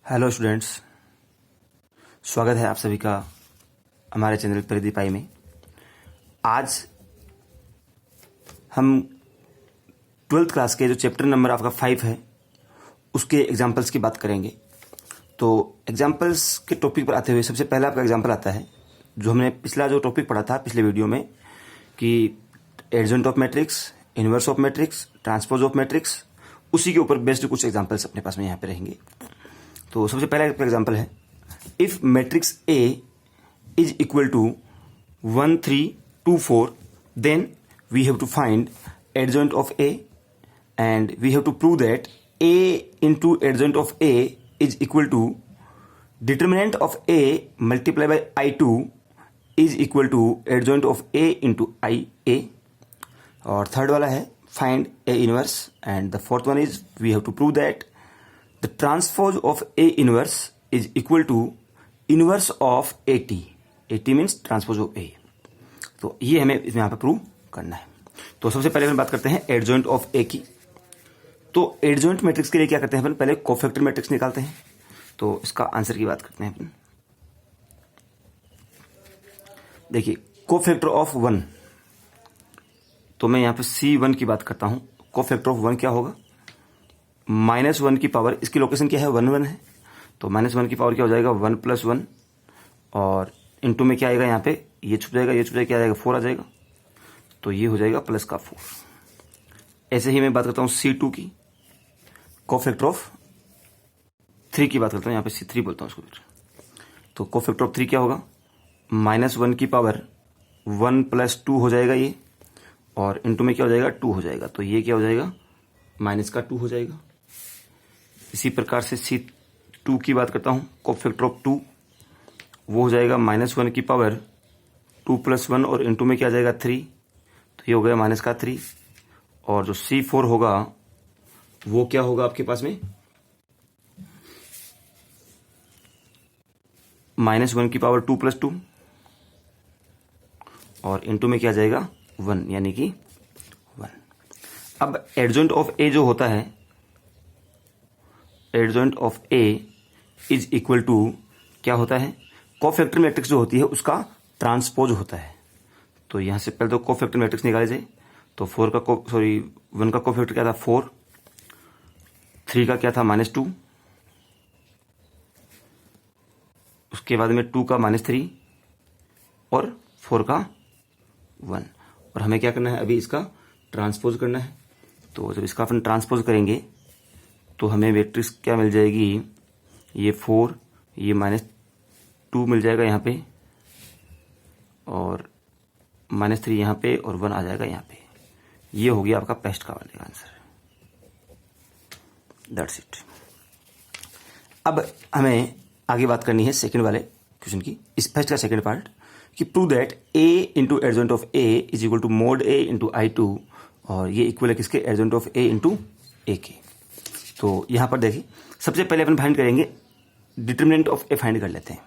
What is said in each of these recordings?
Hello students, स्वागत है आप सभी का हमारे चैनल परिधि पाई में। आज हम 12th क्लास के जो चैप्टर नंबर आपका 5 है उसके एग्जाम्पल्स की बात करेंगे। तो एग्जाम्पल्स के टॉपिक पर आते हुए सबसे पहला आपका एग्जाम्पल आता है जो हमने पिछला जो टॉपिक पढ़ा था पिछले वीडियो में कि adjoint of matrix, inverse of matrix, transpose of matrix, उसी के ऊपर बेस्ड कुछ एग्जाम्पल्स अपने पास में यहाँ पे रहेंगे। तो सबसे पहला एग्जाम्पल है, if matrix A is equal to 1 3 2 4 then we have to find adjoint of A and we have to prove that A into adjoint of A is equal to determinant of A multiply by I2 is equal to adjoint of A into I A. और third वाला है find A inverse and the fourth one is we have to prove that the transpose of A inverse is equal to inverse of AT. AT means transpose of A. तो ये हमें इसमें यहाँ पे prove करना है। तो सबसे पहले हम बात करते हैं एडजॉइंट ऑफ ए की। तो एडजॉइंट मैट्रिक्स के लिए क्या करते हैं अपन, पहले कोफैक्टर मैट्रिक्स निकालते हैं। तो इसका आंसर की बात करते हैं अपन। देखिए कोफैक्टर ऑफ 1, तो मैं यहाँ पे C1 की बात करता हूँ। कोफैक्टर ऑफ 1 क्या होगा, -1 की पावर, इसकी लोकेशन क्या है 1 1 है, तो -1 की पावर क्या हो जाएगा 1 + 1 और इनटू में क्या आएगा यहाँ पे, ये छुप जाएगा, ये छुप जाएगा, क्या आ जाएगा 4 आ जाएगा, तो ये हो जाएगा प्लस का 4। ऐसे ही मैं बात करता हूँ C2 की, कोफैक्टर ऑफ 3 की बात करता हूँ, यहाँ पे C3 बोलता हूँ उसको। तो कोफैक्टर ऑफ 3 क्या होगा, -1 की पावर 1 + 2 हो जाएगा ये, और इनटू में क्या हो जाएगा 2 हो जाएगा, तो ये क्या हो जाएगा -2 हो जाएगा। इसी प्रकार से C2 की बात करता हूँ, कोफैक्टर ऑफ 2 वो हो जाएगा -1 की पावर 2 + 1 और इनटू में क्या आ जाएगा 3, तो ये हो गया -3। और जो C4 होगा वो क्या होगा आपके पास में, -1 की पावर 2 + 2 और इनटू में क्या आ जाएगा 1, यानी कि 1। अब एडजॉइंट ऑफ ए जो होता है, adjoint of A is equal to क्या होता है, कोफैक्टर मैट्रिक्स जो होती है उसका ट्रांसपोज होता है। तो यहां से पहले तो कोफैक्टर मैट्रिक्स निकाले जाए, तो 1 का कोफैक्टर क्या था 4, 3 का क्या था -2, उसके बाद में 2 का -3 और 4 का 1। और हमें क्या करना है, अभी इसका ट्रांसपोज करना है। तो जब इसका अपन ट्रांसपोज करेंगे तो हमें मैट्रिक्स क्या मिल जाएगी, ये 4, ये -2 मिल जाएगा यहाँ पे, और -3 यहाँ पे, और 1 आ जाएगा यहाँ पे। ये हो गया आपका पेस्ट का वाले का आंसर। That's it. अब हमें आगे बात करनी है सेकंड वाले क्वेश्चन की, इस फर्स्ट का सेकंड पार्ट, कि prove that A into adjoint of A is equal to mod A into I2, और ये इक्वल है किसके, adjoint of A into A के। तो यहां पर देखिए सबसे पहले अपन फाइंड करेंगे डिटर्मिनेंट ऑफ ए फाइंड कर लेते हैं,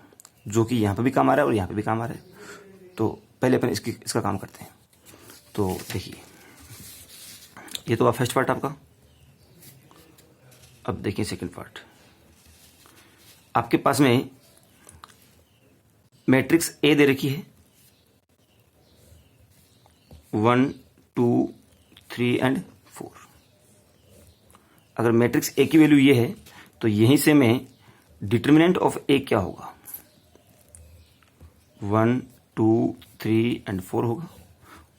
जो कि यहां पर भी काम आ रहा है और यहां पर भी काम आ रहा है। तो पहले अपन इसका काम करते हैं। तो देखिए ये तो फर्स्ट पार्ट आपका। अब देखिए सेकंड पार्ट, आपके पास में मैट्रिक्स ए दे रखी है 1 2 3 एंड 4। अगर मैट्रिक्स ए की वैल्यू ये है तो यहीं से मैं डिटर्मिनेंट ऑफ ए क्या होगा, 1 2 3 एंड 4 होगा,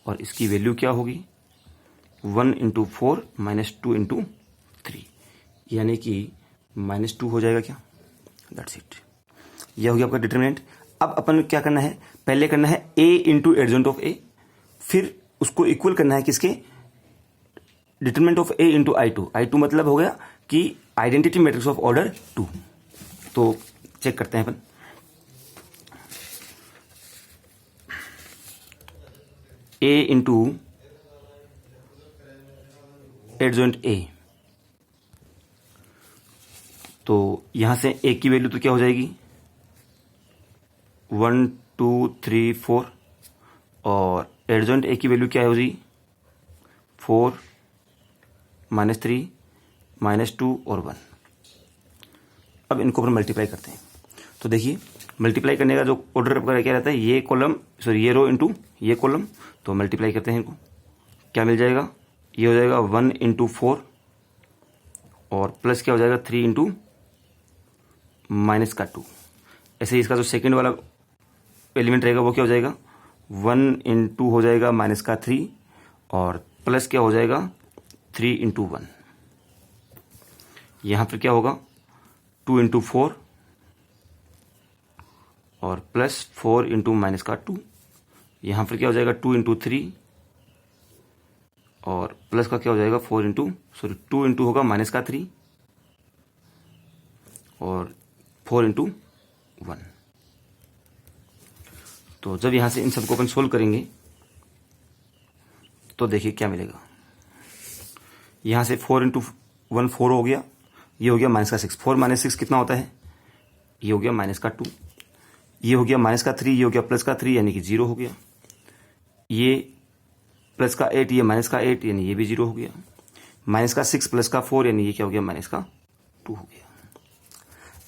और इसकी वैल्यू क्या होगी 1 × 4 -2 × 3, यानी कि -2 हो जाएगा क्या। दैट्स इट, यह हो गया आपका डिटर्मिनेंट। अब अपन क्या करना है, पहले करना है a into adjoint of a, फिर उसको इक्वल करना है किसके, determinant of A into I2। I2 मतलब हो गया कि आइडेंटिटी मैट्रिक्स ऑफ ऑर्डर 2। तो चेक करते हैं अपन, A इंटू एडजॉइंट A, तो यहां से A की वैल्यू तो क्या हो जाएगी 1 2 3 4, और एडजॉइंट A की वैल्यू क्या होगी 4 -3 -2 और 1। अब इनको अपन मल्टीप्लाई करते हैं। तो देखिए मल्टीप्लाई करने का जो ऑर्डर क्या रहता है, ये कॉलम सॉरी ये रो इंटू ये कॉलम, तो मल्टीप्लाई करते हैं इनको, क्या मिल जाएगा, ये हो जाएगा 1 इंटू 4 और प्लस क्या हो जाएगा 3 इंटू माइनस का 2। ऐसे ही इसका जो सेकंड वाला एलिमेंट रहेगा वो क्या हो जाएगा 1 इंटू हो जाएगा माइनस का 3 और प्लस क्या हो जाएगा 3 इंटू 1। यहां पर क्या होगा 2 इंटू 4 और प्लस 4 इंटू माइनस का 2। यहां पर क्या हो जाएगा 2 इंटू 3 और प्लस का क्या हो जाएगा 2 इंटू होगा माइनस का 3 और 4 इंटू 1। तो जब यहां से इन सबको अपन सोल्व करेंगे तो देखिए क्या मिलेगा, यहां से 4 इंटू 1 4 हो गया, ये हो गया माइनस का 6, 4 माइनस 6 कितना होता है, ये हो गया माइनस का 2, ये हो गया माइनस का 3, ये हो गया प्लस का 3 यानी कि 0 हो गया, ये प्लस का 8 ये माइनस का 8 यानी ये भी 0 हो गया, माइनस का 6 प्लस का 4 यानी ये क्या हो गया माइनस का 2 हो गया।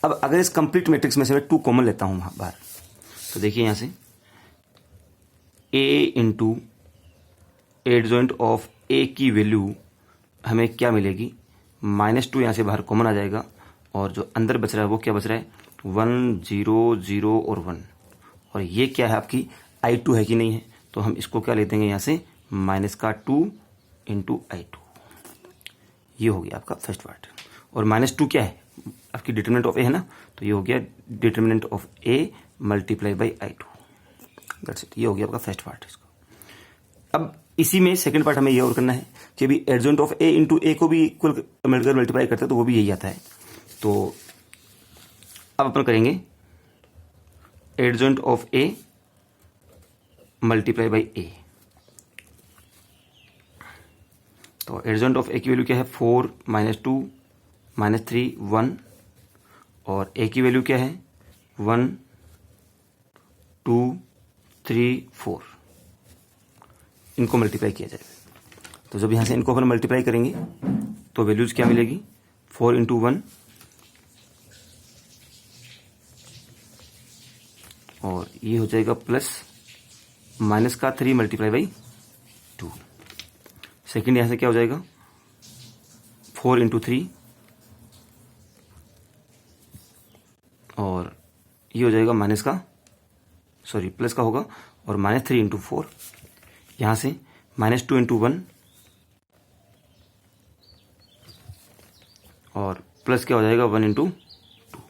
अब अगर इस कंप्लीट मैट्रिक्स में से मैं 2 कॉमन लेता हूं बाहर, तो देखिए यहां से a into adjoint of a की वैल्यू हमें क्या मिलेगी, -2 यहां से बाहर कॉमन आ जाएगा और जो अंदर बच रहा है वो क्या बच रहा है 1 0 0 और 1, और ये क्या है आपकी I2 है कि नहीं है, तो हम इसको क्या ले देंगे यहां से माइनस का 2 इंटू I2। ये हो गया आपका फर्स्ट पार्ट, और -2 क्या है आपकी डिटरमिनेंट ऑफ a है ना, तो ये हो गया determinant of a multiply by I2। That's it, ये हो गया आपका फर्स्ट पार्ट इसका। अब इसी में सेकंड पार्ट हमें ये और करना है कि अभी एडजॉइंट ऑफ a इंटू ए को भी इक्वल मिलकर मल्टीप्लाई करते हैं तो वो भी यही आता है। तो अब अपन करेंगे adjoint of a multiply by a। तो एडजॉइंट ऑफ a की वैल्यू क्या है 4 -2 -3 1 और a की वैल्यू क्या है 1 2 3 4। इनको मल्टीप्लाई किया जाएगा, तो जब यहां से इनको अपन मल्टीप्लाई करेंगे तो वैल्यूज क्या मिलेगी 4 इंटू 1 और ये हो जाएगा प्लस माइनस का 3 मल्टीप्लाई बाई 2। सेकेंड यहां से क्या हो जाएगा 4 इंटू 3 और ये हो जाएगा माइनस का प्लस का होगा और -3 इंटू 4। यहां से -2 इंटू 1 और प्लस क्या हो जाएगा 1 इंटू 2।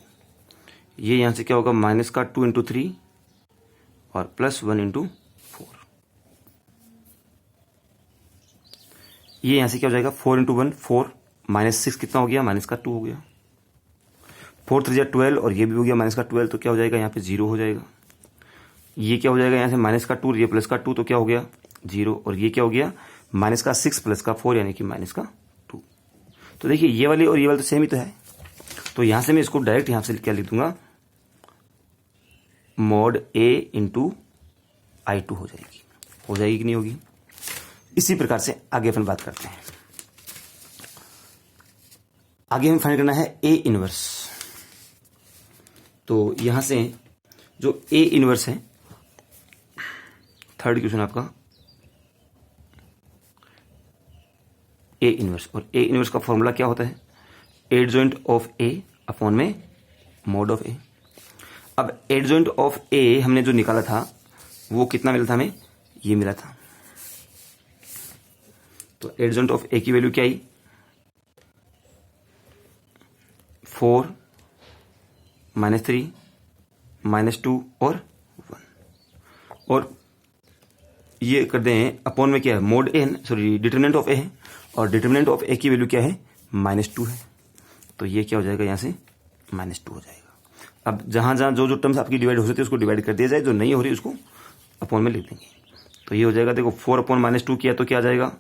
ये यहां से क्या होगा माइनस का 2 इंटू 3 और प्लस 1 इंटू 4। ये यहां से क्या हो जाएगा 4 इंटू 1 4 -6 कितना हो गया माइनस का 2 हो गया, 4 3 12 और ये भी हो गया माइनस का 12, तो क्या हो जाएगा यहाँ पे 0 हो जाएगा। ये क्या हो जाएगा यहाँ से माइनस का 2 ये प्लस का 2 तो क्या हो गया 0, और ये क्या हो गया माइनस का 6 प्लस का 4 यानी कि माइनस का 2। तो देखिए ये वाली और ये वाली तो सेम ही तो है, तो यहां से मैं इसको डायरेक्ट यहां से क्या लिख दूंगा मॉड a इंटू I2 हो जाएगी कि नहीं होगी। इसी प्रकार से आगे अपन बात करते हैं। आगे हमें फाइंड करना है a इनवर्स। तो यहां से जो a इनवर्स है, थर्ड क्वेश्चन आपका a इनवर्स, और a इनवर्स का फॉर्मूला क्या होता है एडजॉइंट ऑफ a अपॉन में मॉड ऑफ a। अब एडजॉइंट ऑफ a हमने जो निकाला था वो कितना मिला था हमें, ये मिला था। तो एडजॉइंट ऑफ a की वैल्यू क्या आई 4 -3 -2 और 1, और ये कर दें अपॉन में क्या है मोड ए डिटरमिनेंट ऑफ ए है, और डिटरमिनेंट ऑफ ए की वैल्यू क्या है -2 है, तो ये क्या हो जाएगा यहां से -2 हो जाएगा। अब जहां जहां जो जो टर्म्स आपकी डिवाइड हो सकती है उसको डिवाइड कर दिया जाए, जो नहीं हो रही उसको अपॉन में लिख देंगे। तो ये हो जाएगा देखो 4 अपॉन -2 किया तो क्या आ जाएगा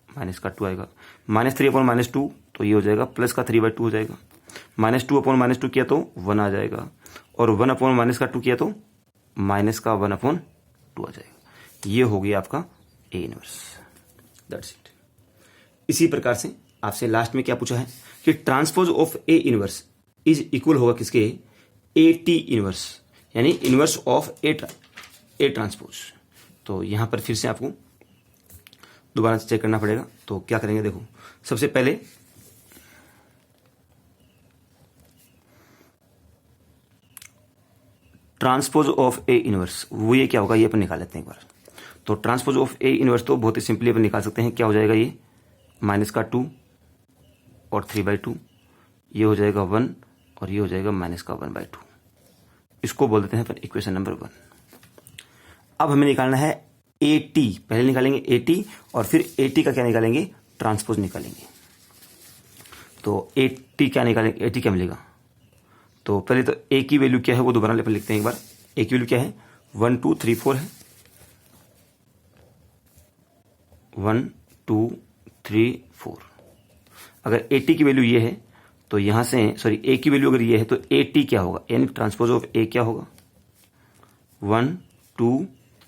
माइनस का 2 आएगा, -3 अपॉन -2 तो ये हो जाएगा प्लस का 3/2 हो जाएगा, -2 अपॉन -2 किया तो 1 आ जाएगा, और 1 अपॉन -2 किया तो माइनस का 1/2 आ जाएगा। ये हो गया आपका a इनवर्स, दैट्स इट। इसी प्रकार से आपसे लास्ट में क्या पूछा है कि transpose of a inverse is equal होगा किसके, ए टी इनवर्स, यानी इनवर्स ऑफ ए ट्रांसपोज। तो यहां पर फिर से आपको दोबारा चेक करना पड़ेगा। तो क्या करेंगे, देखो सबसे पहले ट्रांसपोज ऑफ ए इनवर्स, वो ये क्या होगा, ये अपन निकाल लेते हैं एक बार। तो ट्रांसपोज ऑफ ए इनवर्स तो बहुत ही सिंपली अपन निकाल सकते हैं। क्या हो जाएगा, ये -2 और 3/2, ये हो जाएगा 1 और ये हो जाएगा -1/2। इसको बोल देते हैं अपन इक्वेशन नंबर 1। अब हमें निकालना है ए टी, पहले निकालेंगे ए टी और फिर ए टी का क्या निकालेंगे, ट्रांसपोज निकालेंगे। तो ए टी क्या निकालेंगे, ए टी क्या मिलेगा, तो पहले तो ए की वैल्यू क्या है वो दोबारा अपन लिखते हैं एक बार। ए की वैल्यू क्या है, 1 2 3 4 है, 1 2 3 4। अगर ए टी की वैल्यू ये है तो यहां से, सॉरी ए की वैल्यू अगर ये है तो ए टी क्या होगा, यानी ट्रांसपोज ऑफ ए क्या होगा, 1 2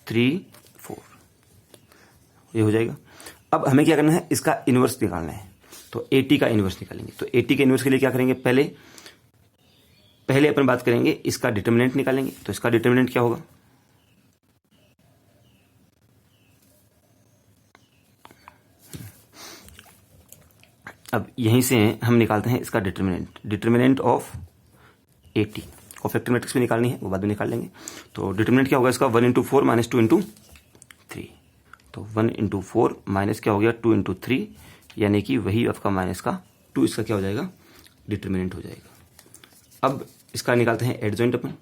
3 4, ये हो जाएगा। अब हमें क्या करना है, इसका इनवर्स निकालना है। तो ए टी का इनवर्स निकालेंगे। तो ए टी के इनवर्स के लिए क्या करेंगे, पहले अपन बात करेंगे इसका डिटर्मिनेंट निकालेंगे। तो इसका डिटर्मिनेंट क्या होगा, अब यहीं से हम निकालते हैं इसका determinant of A T. Cofactor matrix में निकालनी है, वो बाद में निकाल लेंगे। तो डिटर्मिनेंट क्या होगा इसका, 1 × 4 - 2 × 3। तो 1 × 4 माइनस क्या हो गया, 2 × 3, यानी कि वही आपका -2 इसका क्या हो जाएगा, डिटर्मिनेंट हो जाएगा। अब इसका निकालते हैं एडजॉइंट अपन।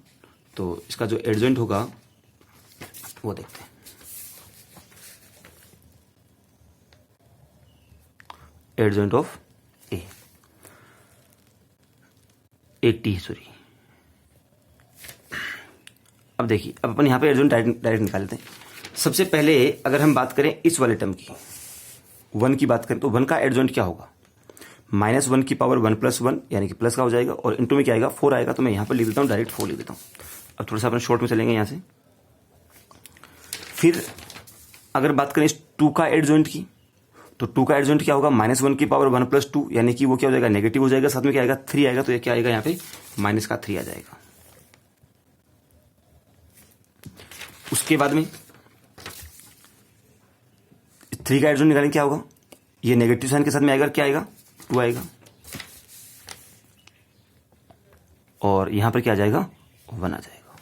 तो इसका जो एडजॉइंट होगा वो देखते हैं। Adjoint of A T, sorry. अब देखिए, अब अपन यहां पे एडजॉइंट डायरेक्ट निकाल लेते हैं। सबसे पहले अगर हम बात करें इस वाले टर्म की, 1 की बात करें, तो 1 का एडजॉइंट क्या होगा, -1 की पावर 1 + 1, यानी कि प्लस का हो जाएगा, और इंटू में क्या आएगा, 4 आएगा। तो मैं यहां पर लिख देता हूं, डायरेक्ट 4 लिख देता हूं। अब थोड़ा सा अपन शॉर्ट में चलेंगे यहां से। फिर अगर बात करें इस 2 का एडजॉइंट की, तो 2 का एडजॉइंट क्या होगा, -1 की पावर 1 + 2, यानी कि वो क्या हो जाएगा, नेगेटिव हो जाएगा। साथ में क्या आएगा, 3 आएगा। तो ये क्या आएगा, यहाँ पे -3 आ जाएगा। उसके बाद में 3 का एडजॉइंट निकालेंगे, क्या होगा, ये नेगेटिव साइन के साथ में आएगा, क्या आएगा, 2 आएगा। और यहां पर क्या आ जाएगा, 1 आ जाएगा।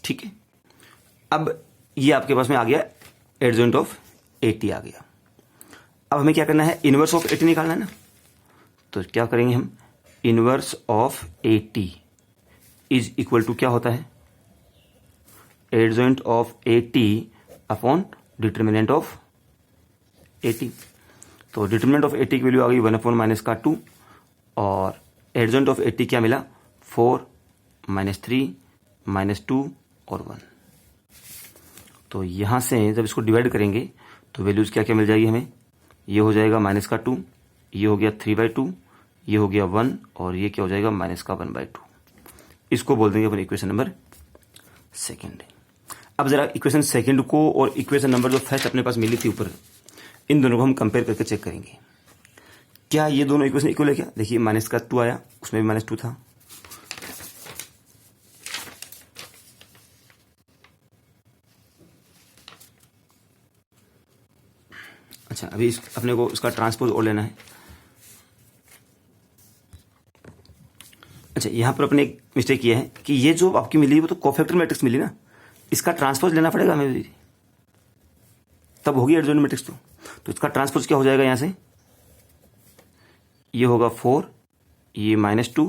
ठीक है। अब ये आपके पास में आ गया एडजॉइंट ऑफ ए टी आ गया। अब हमें क्या करना है, इनवर्स ऑफ ए टी निकालना है ना। तो क्या करेंगे हम, inverse of A T is equal to क्या होता है, adjoint of A T upon determinant of A T. तो डिटर्मिनेंट ऑफ ए टी की वैल्यू आ गई 1 - -2, और एडजॉइंट ऑफ ए टी क्या मिला, 4 -3 -2 और 1। तो यहां से जब इसको डिवाइड करेंगे तो वैल्यूज क्या क्या मिल जाएगी हमें, ये हो जाएगा -2, ये हो गया 3/2, ये हो गया 1, और ये क्या हो जाएगा, -1/2। इसको बोल देंगे अपन इक्वेशन नंबर 2। अब जरा इक्वेशन 2 को और इक्वेशन नंबर जो फर्स्ट अपने पास मिली थी ऊपर, इन दोनों को हम कंपेयर करके चेक करेंगे क्या ये दोनों इक्वेशन इक्वल है क्या। देखिए -2 आया, उसमें भी -2 था। अच्छा, अभी अपने को इसका ट्रांसपोज और लेना है। अच्छा, यहां पर अपने एक मिस्टेक किया है कि ये जो आपकी मिली वो तो कोफैक्टर मैट्रिक्स मिली ना, इसका ट्रांसपोज लेना पड़ेगा हमें भी, तब होगी एडजॉइंट मैट्रिक्स। तो इसका ट्रांसपोज क्या हो जाएगा, यहां से ये होगा 4, ये -2,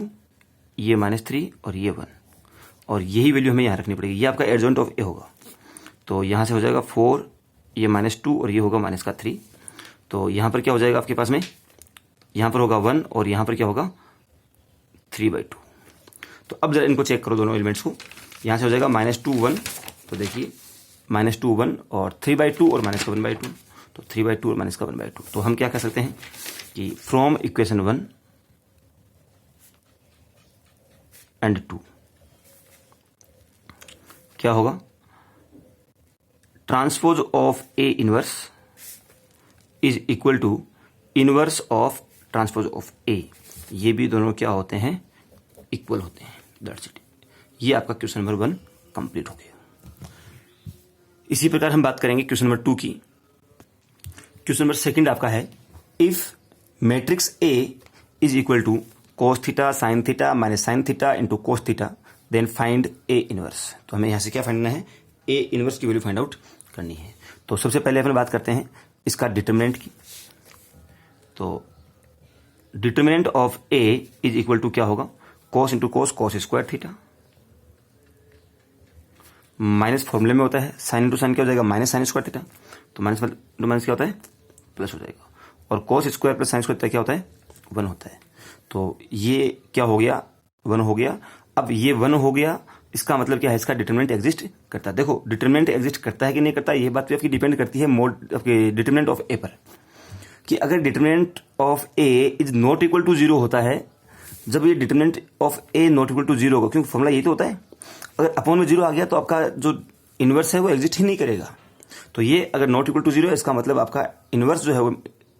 ये -3 और ये 1, और यही वैल्यू हमें यहां रखनी पड़ेगी। ये आपका एडजॉइंट ऑफ ए होगा। तो यहां से हो जाएगा 4, ये -2 और ये होगा -3। तो यहां पर क्या हो जाएगा आपके पास में, यहां पर होगा 1 और यहां पर क्या होगा, 3/2। तो अब जरा इनको चेक करो दोनों एलिमेंट्स को। यहां से हो जाएगा -2 1, तो देखिए -2 1 और 3/2 और -1/2। तो 3/2 और -1/2। तो हम क्या कर सकते हैं कि फ्रॉम इक्वेशन 1 एंड 2 क्या होगा, transpose of A inverse is equal to inverse of transpose of A, ये भी दोनों क्या होते हैं, इक्वल होते हैं। That's it. ये आपका क्वेश्चन नंबर 1 कंप्लीट हो गया। इसी प्रकार हम बात करेंगे क्वेश्चन नंबर 2 की। क्वेश्चन नंबर 2 आपका है, if matrix A is equal to cos theta sine theta minus sine theta into cos theta then find A inverse. तो हमें यहाँ से क्या फाइंड करना है, ए इनवर्स की वैल्यू फाइंड आउट करनी है। तो सबसे पहले अपन बात करते हैं इसका डिटर्मिनेंट की। तो determinant of A is equal to क्या होगा, cos into cos, cos square theta minus फॉर्मूले में होता है साइन इंटू साइन क्या हो जाएगा, माइनस साइन स्क्वायर थीटा। तो माइनस माइनस क्या होता है, प्लस हो जाएगा। और cos square plus sine square theta क्या होता है, 1 होता है। तो ये क्या हो गया, 1 हो गया। अब ये 1 हो गया, इसका मतलब क्या है, इसका डिटरमिनेंट एग्जिस्ट करता है। देखो डिटरमिनेंट एग्जिस्ट करता है कि नहीं करता है, ये बात भी आपकी डिपेंड करती है मोड आपके डिटरमिनेंट ऑफ ए पर, कि अगर determinant of A is not equal to 0 होता है, जब ये determinant of A not equal to 0 होगा, क्योंकि फॉर्मूला यही तो होता है, अगर अपॉन में 0 आ गया तो आपका जो इनवर्स है वो एग्जिस्ट ही नहीं करेगा। तो ये अगर नॉट इक्वल टू 0 है, इसका मतलब आपका इनवर्स जो है वो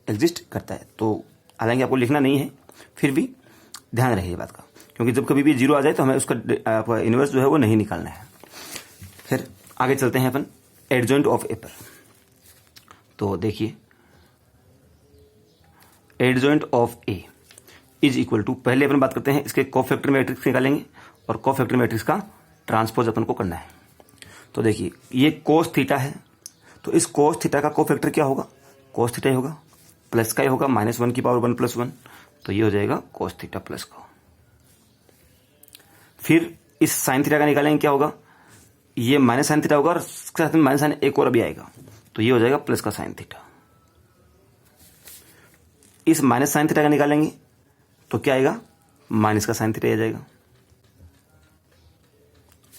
एग्जिस्ट करता है। तो हालांकि आपको लिखना नहीं है, फिर भी ध्यान रहे ये बात का, क्योंकि जब कभी भी 0 आ जाए तो हमें उसका इनवर्स जो है वो नहीं निकालना है। फिर आगे चलते हैं अपन एडजॉइंट ऑफ ए पर। तो देखिए adjoint of A is equal to, पहले अपन बात करते हैं इसके कोफैक्टर मैट्रिक्स निकालेंगे, और कोफैक्टर मैट्रिक्स का ट्रांसपोज अपन को करना है। तो देखिए ये कोस थीटा है, तो इस कोस थीटा का कोफैक्टर क्या होगा, कोस थीटा ही होगा, प्लस का ही होगा, -1 की पावर 1 + 1, तो ये हो जाएगा कोस थीटा प्लस का। फिर इस साइन थीटा का निकालेंगे, क्या होगा, ये माइनस साइन थीटा होगा और इसके साथ में माइनस साइन एक और अभी आएगा, तो ये हो जाएगा प्लस का साइन थीटा। इस माइनस साइन थीटा का निकालेंगे तो क्या आएगा, माइनस का साइन थीटा आ जाएगा।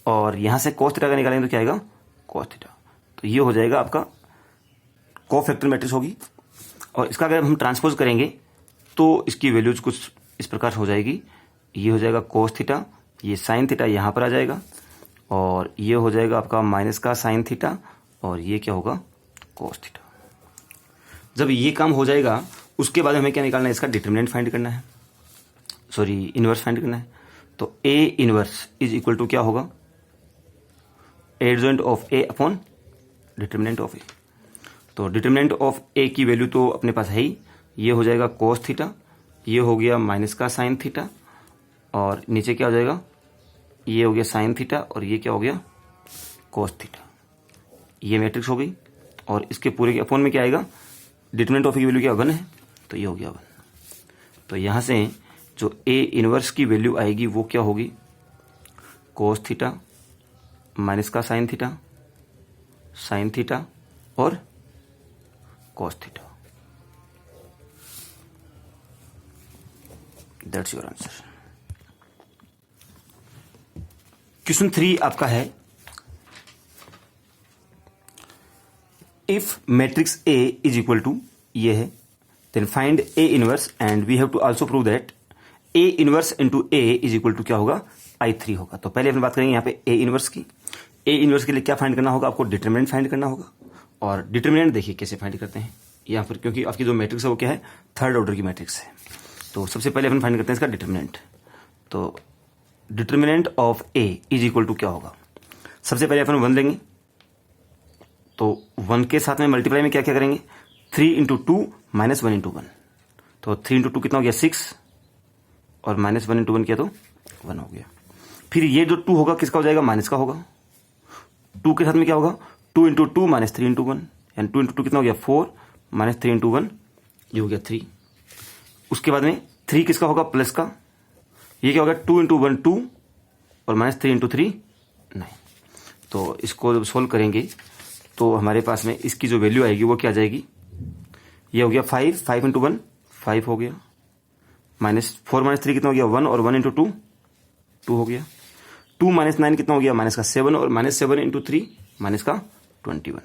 और यहां से कोस थीटा का निकालेंगे तो क्या आएगा, कोस थीटा। तो ये हो जाएगा आपका कोफैक्टर मैट्रिक्स होगी। और इसका अगर हम ट्रांसपोज करेंगे तो इसकी वैल्यूज कुछ इस प्रकार हो जाएगी, ये हो जाएगा कोस थीटा, ये साइन थीटा यहां पर आ जाएगा, और ये हो जाएगा आपका माइनस का साइन थीटा, और ये क्या होगा, कोस थीटा। जब ये काम हो जाएगा उसके बाद हमें क्या निकालना है, इसका डिटरमिनेंट फाइंड करना है, सॉरी इनवर्स फाइंड करना है। तो A inverse is equal to क्या होगा, adjoint of A upon determinant of A. तो डिटरमिनेंट ऑफ ए की वैल्यू तो अपने पास है ही, ये हो जाएगा कोस थीटा, ये हो गया माइनस का साइन थीटा, और नीचे क्या हो जाएगा, ये हो गया साइन थीटा, और ये क्या हो गया, कोस थीटा। ये मैट्रिक्स हो गई, और इसके पूरे के अपॉन में क्या आएगा, डिटरमिनेंट ऑफ ए की वैल्यू क्या 1 है, तो ये हो गया 1। तो यहां से जो ए इनवर्स की वैल्यू आएगी वो क्या होगी, कोस थीटा माइनस का साइन थीटा और cos theta. That's your answer. Question 3 आपका है, if matrix A is equal to, ये है, then find A inverse and we have to also prove that A inverse into A is equal to क्या होगा, I3 होगा। तो पहले अपन बात करेंगे यहाँ पे ए इनवर्स की। ए इनवर्स के लिए क्या फाइंड करना होगा, आपको डिटरमिनेंट फाइंड करना होगा। और डिटरमिनेंट देखिए कैसे फाइंड करते हैं यहाँ पर, क्योंकि आपकी जो मैट्रिक्स है वो क्या है, 3rd ऑर्डर की मैट्रिक्स है। तो सबसे पहले अपन फाइंड करते हैं इसका डिटरमिनेंट। तो determinant of A is equal to क्या होगा, सबसे पहले अपन 1 लेंगे, तो 1 के साथ में मल्टीप्लाई में क्या क्या करेंगे, 3 × 2 -1 × 1। तो 3 × 2 कितना हो गया, 6, और -1 × 1 किया तो 1 हो गया। फिर ये जो 2 होगा किसका हो जाएगा, माइनस का होगा। 2 के साथ में क्या होगा, 2 × 2 -3 × 1, यानी 2 × 2 कितना हो गया, 4, -3 × 1 ये हो गया 3। उसके बाद में 3 किसका होगा, प्लस का, ये क्या होगा, 2 × 1 2, और -3 × 3 9। तो इसको जब सोल्व करेंगे तो हमारे पास में इसकी जो वैल्यू आएगी वो क्या आ जाएगी, ये हो गया 5 × 1 5 हो गया, -4 -3 कितना हो गया, 1, और 1 × 2 2 हो गया। 2 - 9 कितना हो गया, -7, और -7 × 3 -21।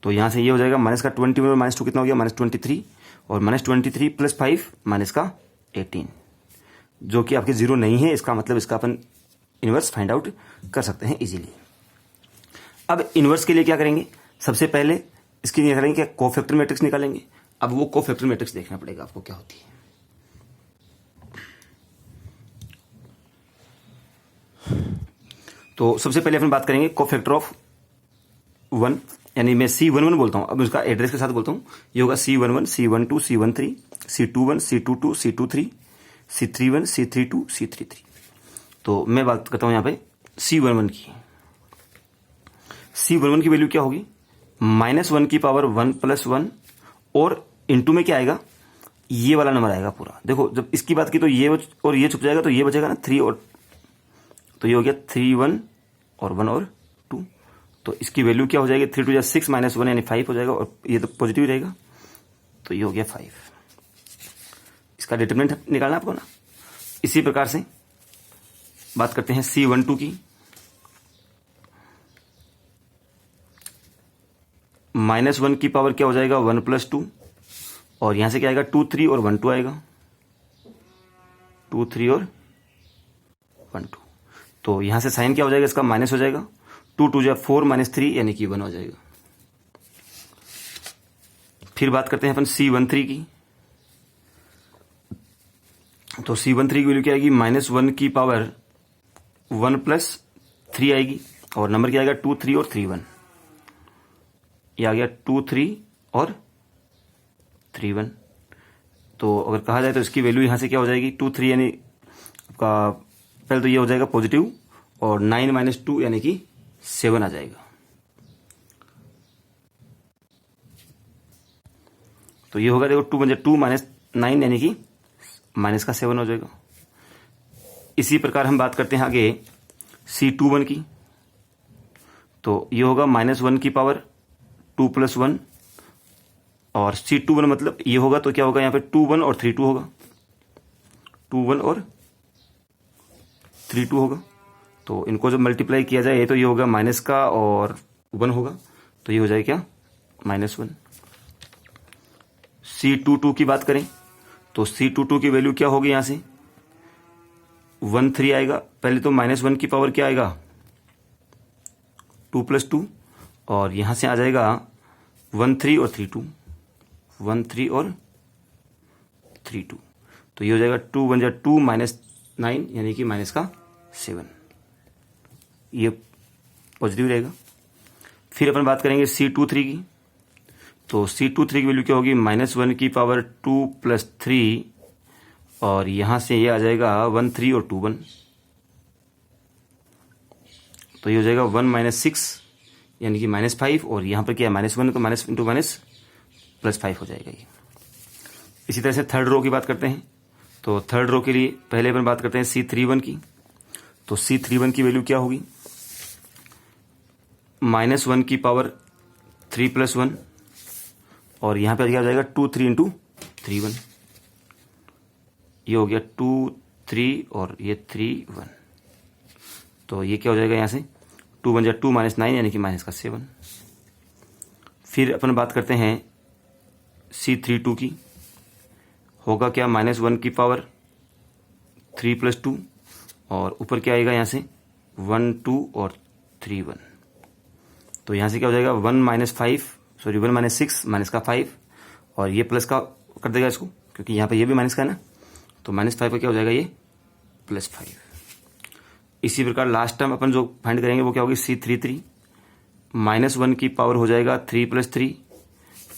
तो यहां से ये हो जाएगा -21 और -2 कितना हो गया, -23, और -23 + 5 -18, जो कि आपके 0 नहीं है। इसका मतलब इसका अपन इनवर्स फाइंड आउट कर सकते हैं इजीली। अब इनवर्स के लिए क्या करेंगे, सबसे पहले इसकी निकालेंगे क्या, कोफैक्टर मैट्रिक्स निकालेंगे। अब वो कोफैक्टर मैट्रिक्स देखना पड़ेगा आपको क्या होती है। तो सबसे पहले अपन बात करेंगे कोफैक्टर ऑफ 1, यानी मैं C11 बोलता हूँ, अब उसका एड्रेस के साथ बोलता हूँ। ये होगा C11, C12, C13, C21, C22, C23, C31, C32, C33। तो मैं बात करता हूँ यहाँ पे C11 की। C11 की वैल्यू क्या होगी? -1 की पावर 1 + 1 और इंटू में क्या आएगा? ये वाला नंबर आएगा पूरा। देखो जब इसकी बात की तो ये और ये छुप जाएगा, तो ये बचेगा ना 3 और, तो ये हो गया 3 1 और 1 और 2। तो इसकी वैल्यू क्या हो जाएगी? 3 2 6 -1 यानी 5 हो जाएगा, और ये तो पॉजिटिव रहेगा, तो ये हो गया 5। इसका डिटरमिनेंट निकालना आपको ना। इसी प्रकार से बात करते हैं C12 की। -1 की पावर क्या हो जाएगा? 1 + 2, और यहां से क्या आएगा? 2 3 और 1 2 आएगा, 2 3 और 1 2। तो यहां से साइन क्या हो जाएगा? इसका माइनस हो जाएगा, 2 2 4 -3 यानी कि 1 हो जाएगा। फिर बात करते हैं अपन C13 की। तो C13 की वैल्यू क्या आएगी? -1 की पावर 1 + 3 आएगी, और नंबर क्या आएगा? 2 3 और 3 1। ये आ गया 2 3 और 3 1। तो अगर कहा जाए तो इसकी वैल्यू यहां से क्या हो जाएगी? 2 3 यानी आपका पहले तो ये हो जाएगा पॉजिटिव, और 9 - 2 यानी कि 7 आ जाएगा। तो ये होगा, देखो 2 × 2 -9 यानी कि -7 हो जाएगा। इसी प्रकार हम बात करते हैं आगे C21 की। तो ये होगा -1 की पावर 2 + 1, और C21 मतलब ये होगा, तो क्या होगा यहाँ पे? 2 1 और 3 2 होगा, 2 1 और 3 2 होगा। तो इनको जब मल्टीप्लाई किया जाए तो ये होगा माइनस का और 1 होगा, तो ये हो जाएगा क्या? -1। C22 की बात करें तो C22 की वैल्यू क्या होगी? यहां से 1 3 आएगा। पहले तो -1 की पावर क्या आएगा? 2 + 2, और यहां से आ जाएगा 1 3 और 3 2, 1 3 और 3 2। तो ये हो जाएगा 2 1 2 -9 यानी कि -7। ये पॉजिटिव रहेगा। फिर अपन बात करेंगे C23 की। तो C23 की वैल्यू क्या होगी? -1 की पावर 2 + 3, और यहां से ये आ जाएगा 1 3 और 2 1। तो ये हो जाएगा 1 - 6 यानी कि -5, और यहां पर क्या है? -1 तो माइनस इंटू माइनस +5 हो जाएगा ये। इसी तरह से थर्ड रो की बात करते हैं। तो थर्ड रो के लिए पहले अपन बात करते हैं C31 की। तो C31 की वैल्यू क्या होगी? -1 की पावर 3 + 1, और यहां पर क्या हो जाएगा? 2 3 × 3 1। ये हो गया 2 3 और ये 3 1। तो ये क्या हो जाएगा? यहां से 2 1 2 -9 यानी कि -7। फिर अपन बात करते हैं C32 की। होगा क्या? -1 की पावर 3 + 2, और ऊपर क्या आएगा? यहां से 1 2 और 3 1। तो यहां से क्या हो जाएगा? 1 - 6 माइनस का 5, और ये प्लस का कर देगा इसको, क्योंकि यहां पे ये भी माइनस का है ना, तो -5 का क्या हो जाएगा? ये +5। इसी प्रकार लास्ट टर्म अपन जो फाइंड करेंगे वो क्या होगी? C33। -1 की पावर हो जाएगा 3 + 3,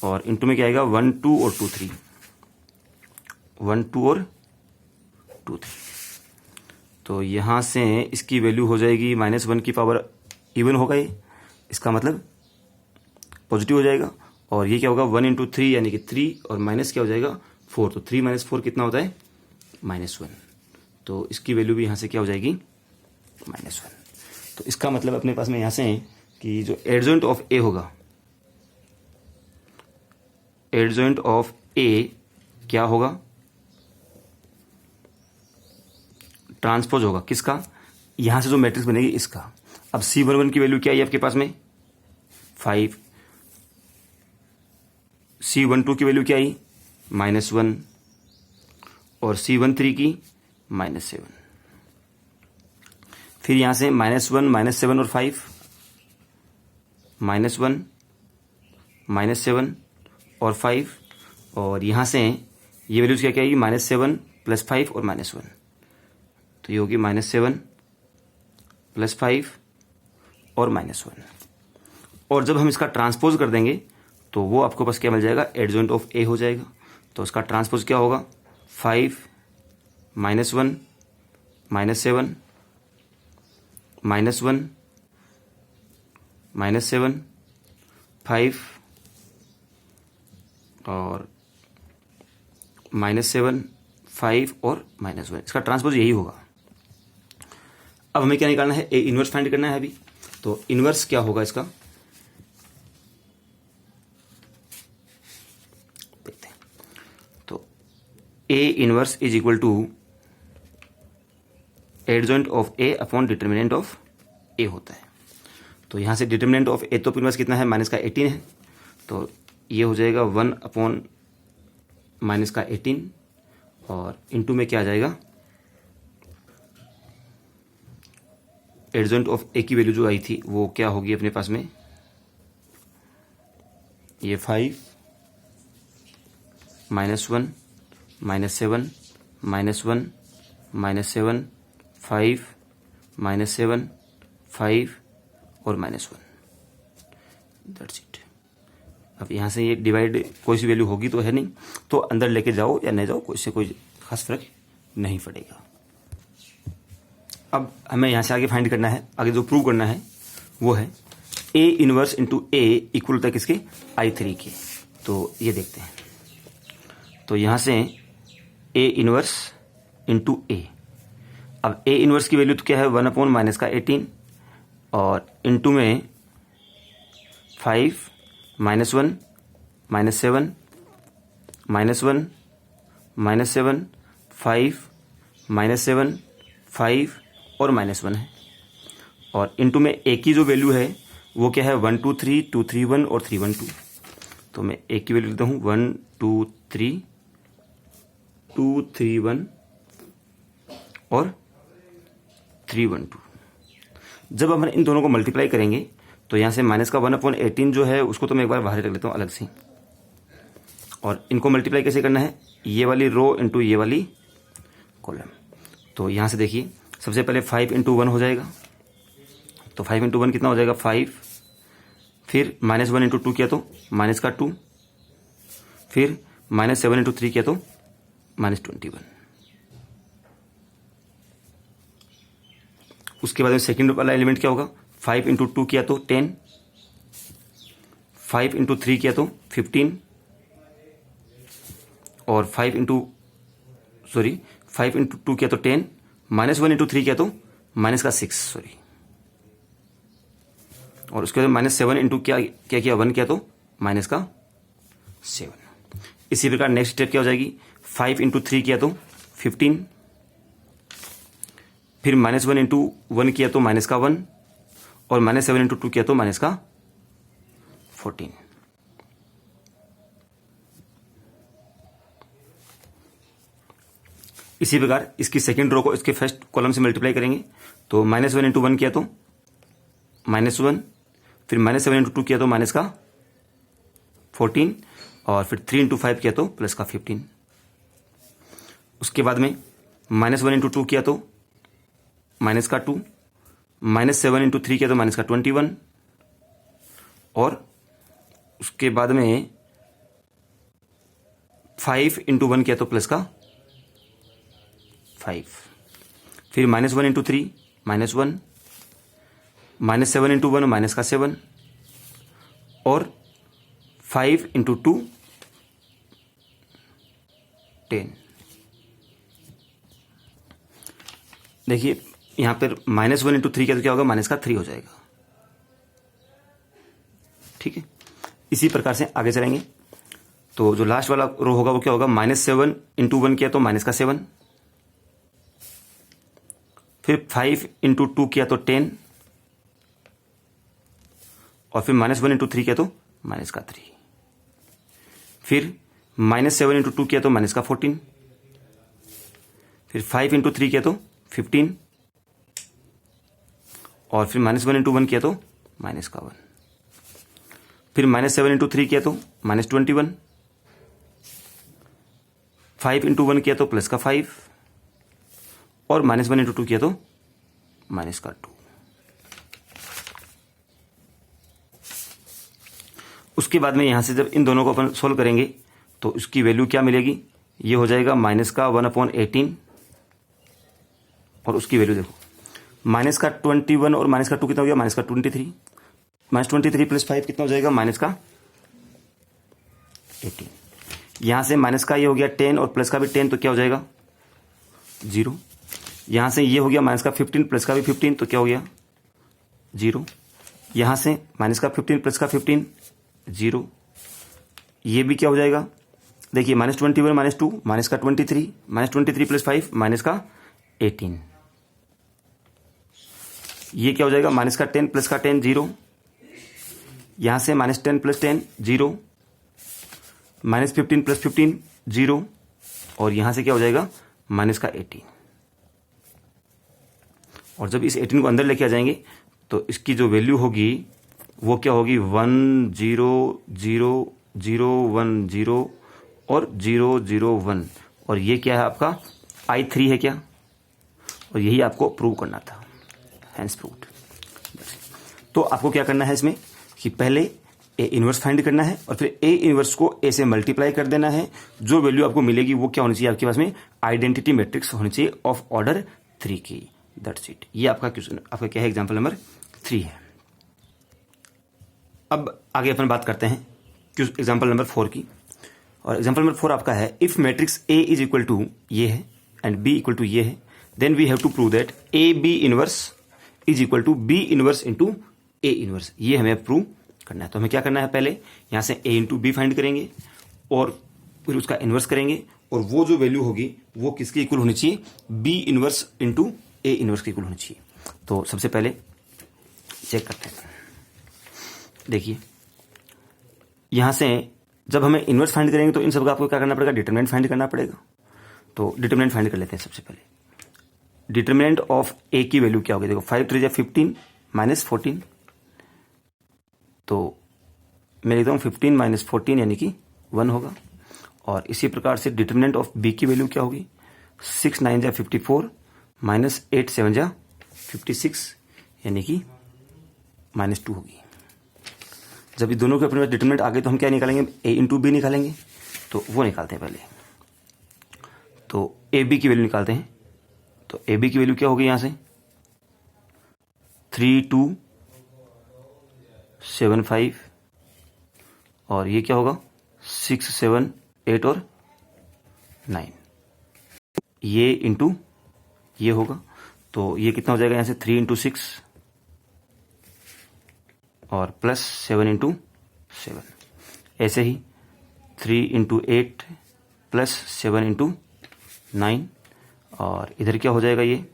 और इंटू में क्या आएगा? 1 2 और 2 3, 1 2 और 2 3। तो यहां से इसकी वैल्यू हो जाएगी -1 की पावर, इवन होगा ये, इसका मतलब पॉजिटिव हो जाएगा, और ये क्या होगा? 1 × 3 यानी कि 3, और माइनस क्या हो जाएगा? 4। तो 3 - 4 कितना होता है? -1। तो इसकी वैल्यू भी यहां से क्या हो जाएगी? -1। तो इसका मतलब अपने पास में यहां से है कि जो एडजॉइंट ऑफ ए होगा, एडजॉइंट ऑफ ए क्या होगा? ट्रांसपोज होगा किसका? यहां से जो मैट्रिक्स बनेगी इसका। अब C11 की वैल्यू क्या है आपके पास में? 5। C12 की वैल्यू क्या आई? -1, और C13 की -7। फिर यहां से -1 -7 और 5, -1 -7 और 5, और यहां से ये वैल्यूज क्या क्या आएगी? -7 + 5 और -1। तो ये होगी -7 + 5 और -1। और जब हम इसका ट्रांसपोज कर देंगे तो वो आपको पास क्या मिल जाएगा, एडजॉइंट ऑफ ए हो जाएगा। तो उसका ट्रांसपोज क्या होगा, 5 -1 -7 -1 -7 5 और -7 5 और -1, इसका ट्रांसपोज यही होगा। अब हमें क्या निकालना है, ए इनवर्स फाइंड करना है अभी। तो इनवर्स क्या होगा इसका, देखते हैं। तो A inverse is equal to adjoint of A upon determinant of A होता है। तो यहां से डिटर्मिनेंट ऑफ ए तो इनवर्स कितना है, -18 है। तो ये हो जाएगा 1 अपॉन -18 और इनटू में क्या आ जाएगा, एडजॉइंट ऑफ ए की वैल्यू जो आई थी वो क्या होगी अपने पास में, ये 5 -1 -7 -1 -7 5 -7 5 और -1, दैट्स इट। अब यहाँ से ये डिवाइड कोई सी वैल्यू होगी तो है नहीं, तो अंदर लेके जाओ या नहीं जाओ कोई से कोई खास फर्क नहीं पड़ेगा। अब हमें यहाँ से आगे फाइंड करना है, आगे जो प्रूव करना है वो है A inverse into A equal तक इसके I3 के। तो ये देखते हैं। तो यहाँ से ए इनवर्स इंटू ए, अब ए इनवर्स की वैल्यू तो क्या है, 1 अपॉन -18 और इंटू में 5 -1 -7 -1 -7 5 -7 5 और -1 है। और इंटू में ए की जो वैल्यू है वो क्या है, 1 2 3 2 3 1 और 3 1 2। तो मैं ए की वैल्यू लेता हूँ 1 2 3 2 3 1 और 3 1 2। जब हम इन दोनों को मल्टीप्लाई करेंगे तो यहाँ से माइनस का 1/18 जो है उसको तो मैं एक बार बाहर रख लेता हूँ अलग से। और इनको मल्टीप्लाई कैसे करना है, ये वाली रो इंटू ये वाली कॉलम। तो यहाँ से देखिए सबसे पहले 5 × 1 हो जाएगा। तो 5 × 1 कितना हो जाएगा, 5। फिर -1 × 2 किया तो माइनस का 2। फिर -7 × 3 किया तो -21। उसके बाद में सेकंड वाला एलिमेंट क्या होगा, 5 × 2 किया तो 10, 5 × 3 किया तो 15 और 5 × 2 किया तो 10, -1 × 3 किया तो -6 और उसके बाद -7 × क्या किया 1 किया तो -7। इसी प्रकार नेक्स्ट स्टेप क्या हो जाएगी, 5 × 3 किया तो 15, फिर -1 × 1 किया तो -1 और -7 × 2 किया तो -14। इसी प्रकार इसकी सेकंड रो को इसके फर्स्ट कॉलम से मल्टीप्लाई करेंगे। तो -1 × 1 किया तो -1, फिर -7 × 2 किया तो -14 और फिर 3 × 5 किया तो +15। उसके बाद में -1 × 2 किया तो -2, -7 × 3 किया तो -21 और उसके बाद में 5 × 1 किया तो +5। फिर -1 × 3 -1, -7 × 1 -7 और 5 × 2 10। देखिए यहां पर -1 × 3 किया तो क्या होगा, -3 हो जाएगा। ठीक है, इसी प्रकार से आगे चलेंगे। तो जो लास्ट वाला रो होगा वो क्या होगा, -7 × 1 किया तो -7, फिर 5 × 2 किया तो 10 और फिर -1 × 3 किया तो -3, फिर -7 × 2 किया तो -14, फिर 5 × 3 किया तो 15 और फिर -1 × 1 किया तो -1, फिर -7 × 3 किया तो -21, 5 × 1 किया तो +5 और -1 × 2 किया तो -2। उसके बाद में यहाँ से जब इन दोनों को अपन सोल्व करेंगे तो इसकी वैल्यू क्या मिलेगी, ये हो जाएगा माइनस का 1/18 और उसकी वैल्यू देखो माइनस का 21 और माइनस का 2 कितना हो गया, माइनस का 23, माइनस 23 प्लस 5 कितना हो जाएगा, माइनस का 18। यहां से माइनस का ये हो गया 10 और प्लस का भी 10 तो क्या हो जाएगा 0। यहां से ये हो गया माइनस का 15 प्लस का भी 15 तो क्या हो गया 0। यहां से माइनस का 15 प्लस का 15 0। ये भी क्या हो जाएगा, देखिए माइनस 21 माइनस 2 माइनस का 23, माइनस 23 प्लस 5 माइनस का 18। ये क्या हो जाएगा माइनस का 10 प्लस का 10 0। यहां से माइनस 10 प्लस 10 0, माइनस 15 प्लस 15 0 और यहां से क्या हो जाएगा माइनस का 18। और जब इस 18 को अंदर लेके आ जाएंगे तो इसकी जो वैल्यू होगी वो क्या होगी 1 0 0 0 1 0 और 0 0 1 और ये क्या है आपका I3 है क्या, और यही आपको प्रूव करना था, हैंस प्रूव्ड। तो आपको क्या करना है इसमें कि पहले ए इनवर्स फाइंड करना है और फिर ए इनवर्स को ए से मल्टीप्लाई कर देना है। जो वैल्यू आपको मिलेगी वो क्या होनी चाहिए आपके पास में, आइडेंटिटी मैट्रिक्स होनी चाहिए ऑफ ऑर्डर 3 की। That's it. ये आपका क्वेश्चन, आपका क्या है, एग्जाम्पल नंबर 3 है। अब आगे अपन बात करते हैं एग्जाम्पल नंबर 4 की। और एग्जाम्पल नंबर 4 आपका है if matrix A is equal to ये है एंड बी इक्वल टू ये है, then we have to prove that A B inverse is equal to B inverse into A inverse. ये हमें प्रूव करना है। तो हमें क्या करना है, पहले यहां से ए इंटू बी फाइंड करेंगे और फिर उसका इनवर्स करेंगे और वो जो वैल्यू होगी वो किसके इक्वल होनी चाहिए, B inverse into A inverse के इक्वल होनी चाहिए। तो सबसे पहले चेक करते हैं। देखिए यहां से जब हमें इनवर्स फाइंड करेंगे तो इन सबका आपको क्या करना पड़ेगा, डिटरमिनेंट फाइंड करना पड़ेगा। तो डिटरमिनेंट फाइंड कर लेते हैं। सबसे पहले डिटरमिनेंट ऑफ ए की वैल्यू क्या होगी, देखो 5 3 15 माइनस 14, तो मैं लिखता हूं 15 माइनस 14 यानी कि 1 होगा। और इसी प्रकार से डिटरमिनेंट ऑफ बी की वैल्यू क्या होगी, 6 9 जा 54 माइनस 8 7 जा 56 यानी कि -2 होगी। जब ये दोनों के अपने पास डिटरमिनेंट आ गए तो हम क्या निकालेंगे, ए इंटू बी निकालेंगे। तो वो निकालते हैं पहले। तो ए बी की वैल्यू निकालते हैं। तो ए बी की वैल्यू क्या होगी, यहां से 3 2 7 5 और ये क्या होगा 6 7 8 और 9, ये इंटू ये होगा। तो ये कितना हो जाएगा, यहां से 3 इंटू 6 और प्लस 7 इंटू 7, ऐसे ही 3 इंटू 8 प्लस 7 इंटू 9 और इधर क्या हो जाएगा, ये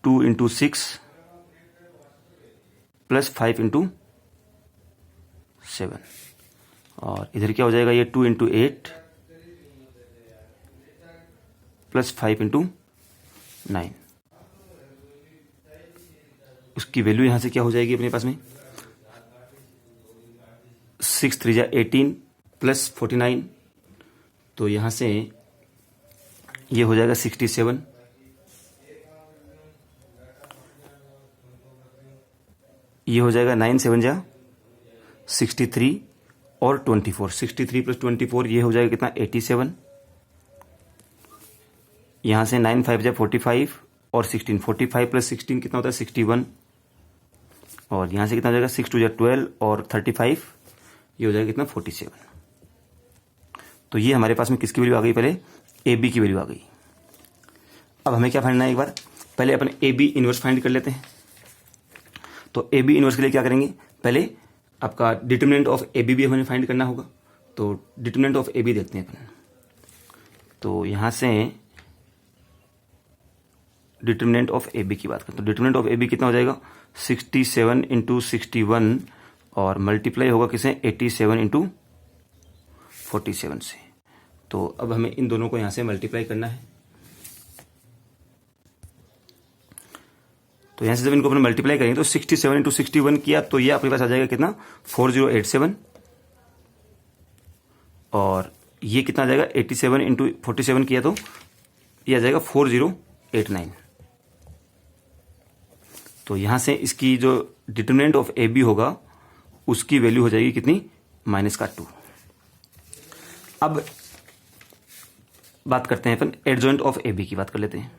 2 इंटू 6 प्लस 5 इंटू 7 और इधर क्या हो जाएगा, ये 2 इंटू 8 प्लस 5 इंटू 9। उसकी वैल्यू यहां से क्या हो जाएगी अपने पास में, 6 3 जा 18 प्लस 49, तो यहां से ये हो जाएगा 67, ये हो जाएगा 9 7 जा 63 और 24, 63 प्लस 24 ये हो जाएगा कितना 87। यहां से 9 5 जा 45 और 16, 45 प्लस 16 कितना होता है 61 और यहां से कितना हो जाएगा 6 2 जा 12 और 35 ये हो जाएगा कितना 47। तो ये हमारे पास में किसकी वैल्यू आ गई, पहले ए बी की वैल्यू आ गई। अब हमें क्या फाइंड करना है, एक बार पहले अपन ए बी इनवर्स फाइंड कर लेते हैं। तो ए बी इनवर्स के लिए क्या करेंगे, पहले आपका डिटरमिनेंट ऑफ ए बी भी हमें फाइंड करना होगा। तो डिटरमिनेंट ऑफ ए बी देखते हैं अपन। तो यहां से डिटरमिनेंट ऑफ ए बी की बात करते हैं। तो डिटरमिनेंट ऑफ ए बी कितना हो जाएगा 67 इंटू 61 और मल्टीप्लाई होगा किसे 87 इंटू 47 से। तो अब हमें इन दोनों को यहां से मल्टीप्लाई करना है। तो यहां से जब इनको अपन मल्टीप्लाई करेंगे तो 67 इंटू 61 किया तो ये आपके पास आ जाएगा कितना 4087 और ये कितना आ जाएगा 87 इंटू 47 किया तो ये आ जाएगा 4089। तो यहां से इसकी जो डिटरमिनेंट ऑफ ए बी होगा उसकी वैल्यू हो जाएगी कितनी, -2। अब बात करते हैं अपन एडजॉइंट ऑफ ए बी की बात कर लेते हैं।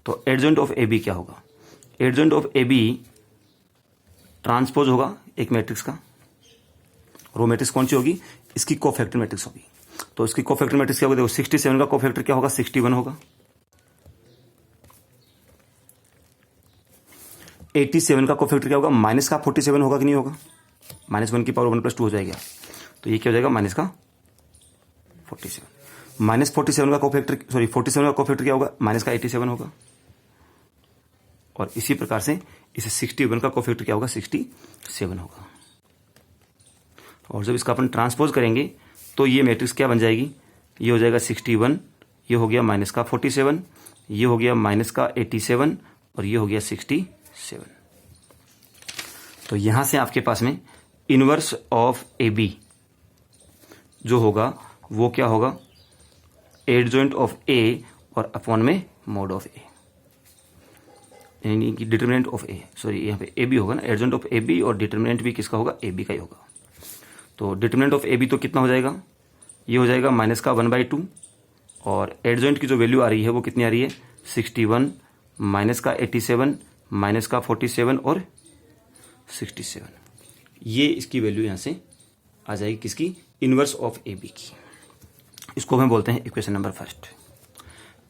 तो एडजॉइंट ऑफ ए बी क्या होगा, adjoint of A B transpose होगा एक मैट्रिक्स का। रो मैट्रिक्स कौन सी होगी, इसकी कोफैक्टर मैट्रिक्स होगी। तो इसकी कोफैक्टर मैट्रिक्स क्या होगा, देखो 67 का कोफैक्टर क्या होगा, 61 होगा। 87 का कोफैक्टर क्या होगा, माइनस का 47 होगा कि नहीं होगा, -1 की पावर 1 + 2 हो जाएगा। तो ये क्या हो जाएगा, -47। -47 का कोफैक्टर, सॉरी 47 का कोफैक्टर क्या होगा, -87 होगा। और इसी प्रकार से इसे 61 का कोफैक्टर क्या होगा, 67 होगा। और जब इसका अपन ट्रांसपोज करेंगे तो ये मैट्रिक्स क्या बन जाएगी, ये हो जाएगा 61, ये हो गया -47, ये हो गया -87 और ये हो गया 67। तो यहां से आपके पास में इनवर्स ऑफ ए बी जो होगा वो क्या होगा, एडजॉइंट ऑफ ए और अपॉन में मोड ऑफ ए, यानी कि डिटरमिनेंट ऑफ ए, सॉरी यहाँ पे ए बी होगा ना, एडजॉइंट ऑफ ए बी और डिटरमिनेंट भी किसका होगा, ए बी का ही होगा। तो डिटरमिनेंट ऑफ ए बी तो कितना हो जाएगा, ये हो जाएगा -1/2 और एडजॉइंट की जो वैल्यू आ रही है वो कितनी आ रही है, 61, -87, -47 और 67। ये इसकी वैल्यू यहां से आ जाएगी किसकी, इनवर्स ऑफ ए बी की। इसको हम बोलते हैं इक्वेशन नंबर फर्स्ट।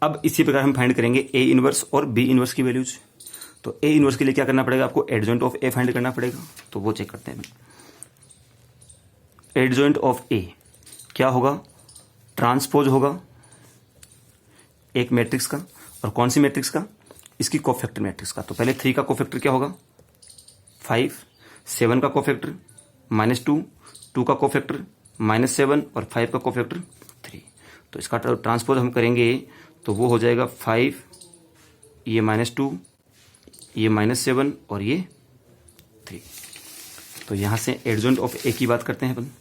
अब इसी प्रकार हम फाइंड करेंगे ए इनवर्स और बी इनवर्स की वैल्यूज। तो ए इनवर्स के लिए क्या करना पड़ेगा, आपको एडजॉइंट ऑफ ए फाइंड करना पड़ेगा। तो वो चेक करते हैं। एडजॉइंट ऑफ ए क्या होगा, ट्रांसपोज होगा एक मैट्रिक्स का, और कौन सी मैट्रिक्स का, इसकी कोफैक्टर मैट्रिक्स का। तो पहले 3 का कोफैक्टर क्या होगा, 5, 7 का कोफैक्टर -2, 2 का कोफैक्टर -7 और 5 का कोफैक्टर 3। तो इसका ट्रांसपोज हम करेंगे तो वो हो जाएगा 5, ये -2, ये -7 और ये 3। तो यहां से एडजॉइंट ऑफ ए की बात करते हैं अपन,